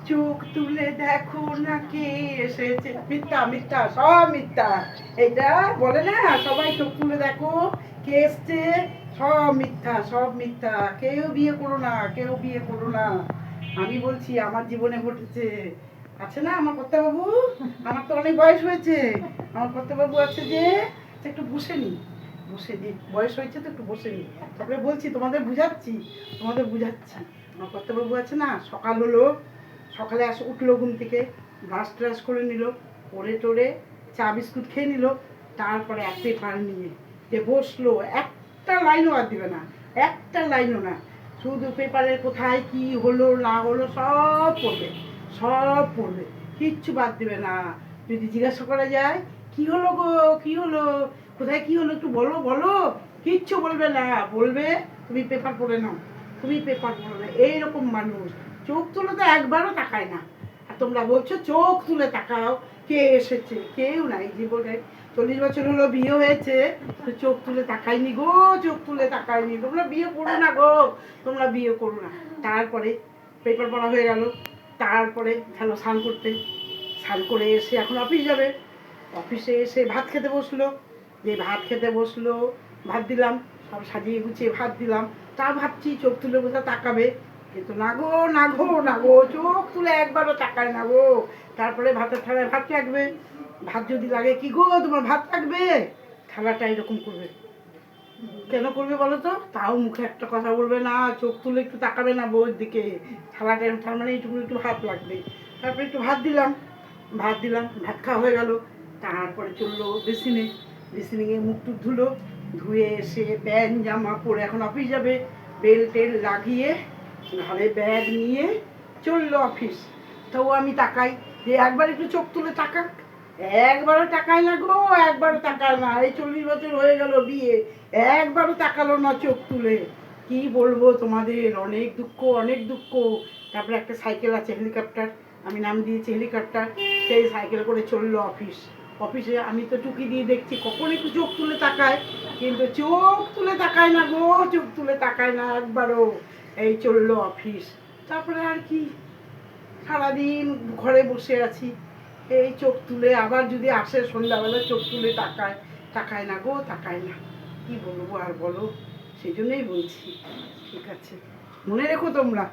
চোখ তুলে দেখো না কে এসেছে। মিথ্যা মিথ্যা, সব মিথ্যা। এটা বলে না সবাই চোখ তুলে দেখো কে এসছে, সব মিথ্যা, সব মিথ্যা। কেউ বিয়ে করো না, কেউ বিয়ে করো না। আমি বলছি আমার জীবনে ঘটেছে। আছে না আমার কর্তাবাবু, আমার তো অনেক বয়স হয়েছে। আমার কর্তাবাবু আছে যে, একটু বসে নি, বসে নি, বয়স হয়েছে তো একটু বসে নি। তারপরে বলছি তোমাদের বুঝাচ্ছি, তোমাদের বুঝাচ্ছি। আমার কর্তাবাবু আছে না, সকাল হলো, সকালে উঠলো ঘুম থেকে, ব্রাশ ট্রাশ করে নিল, পরে টোরে চা বিস্কুট খেয়ে নিল, তারপরে এক পেপার নিয়ে যে বসলো, একটা লাইনও আর দিবে না, একটা লাইনও না, শুধু পেপারের কোথায় কি হলো না হলো সব পড়বে, সব পড়বে, কিচ্ছু বাদ দিবে না। যদি জিজ্ঞাসা করা যায় কি হলো গো, কি হলো, কোথায় কি হলো একটু বলো বলো, কিচ্ছু বলবে না, বলবে তুমি পেপার পড়ে নাও, তুমি পেপার পড়ে নাও। এইরকম মানুষ। চোখ তুলে তো একবারও তাকায় না। আর তোমরা বলছো চোখ তুলে তাকাও, কে এসেছে? কেউ নাই জীবনে। 40 বছর হলো বিয়ে হয়েছে, তো চোখ তুলে তাকায়নি গো, চোখ তুলে তাকায়নি। তোমরা বিয়ে করো না গো, তোমরা বিয়ে করো না। তারপরে পেপার পড়া হয়ে গেল, তারপরে গেল স্নান করতে, স্নান করে এসে এখন অফিস যাবে। অফিসে এসে ভাত খেতে বসলো, যে ভাত খেতে বসলো, ভাত দিলাম, সব সাজিয়ে গুছিয়ে ভাত দিলাম। তা ভাবছি চোখ তুলে বোধহয় তাকাবে, কিন্তু না গো, না গো, না গো, চোখ তুলে একবারও তাকায় না গো। তারপরে ভাতের থালায় ভাত লাগবে, ভাত যদি লাগে, কি গো তোমার ভাত লাগবে, থালাটা এরকম করবে। কেন করবে বলো তো? তাও মুখে একটা কথা বলবে না, চোখ তুলে একটু তাকাবে না বউয়ের দিকে। থালাটা তার মানে এইটুকু একটু ভাত লাগবে। তারপরে একটু ভাত দিলাম, ভাত দিলাম, ভাত খাওয়া হয়ে গেল। তারপরে চললো বেসিনে, বেসিনে গিয়ে মুখ টুক ধুলো, ধুয়ে এসে প্যান্ট জামা পরে এখন অফিস যাবে, বেল টেল লাগিয়ে ঘরে ব্যাগ নিয়ে চললো অফিস। তো আমি তাকাই যে একবার একটু চোখ তুলে তাকাক, একবারও তাকায় না গো, একবারও তাকায় না। এই 40 বছর হয়ে গেল বিয়ে, একবারও তাকালো না চোখ তুলে। কি বলবো তোমাদের, অনেক দুঃখ, অনেক দুঃখ। তারপরে একটা সাইকেল আছে হেলিকপ্টার, আমি নাম দিয়েছি হেলিকপ্টার, সেই সাইকেল করে চললো অফিস। অফিসে আমি তো টুকি দিয়ে দেখছি কখন একটু চোখ তুলে তাকায়, কিন্তু চোখ তুলে তাকায় না গো, চোখ তুলে তাকায় না একবারও। এই চললো অফিস। তারপরে আর কি, সারাদিন ঘরে বসে আছি, এই চোখ তুলে আবার যদি আসে সন্ধ্যাবেলা চোখ তুলে তাকায়, তাকায় না গো, তাকায় না। কি বলবো আর বলো, সেই জন্যই বলছি। ঠিক আছে, মনে রেখো তোমরা।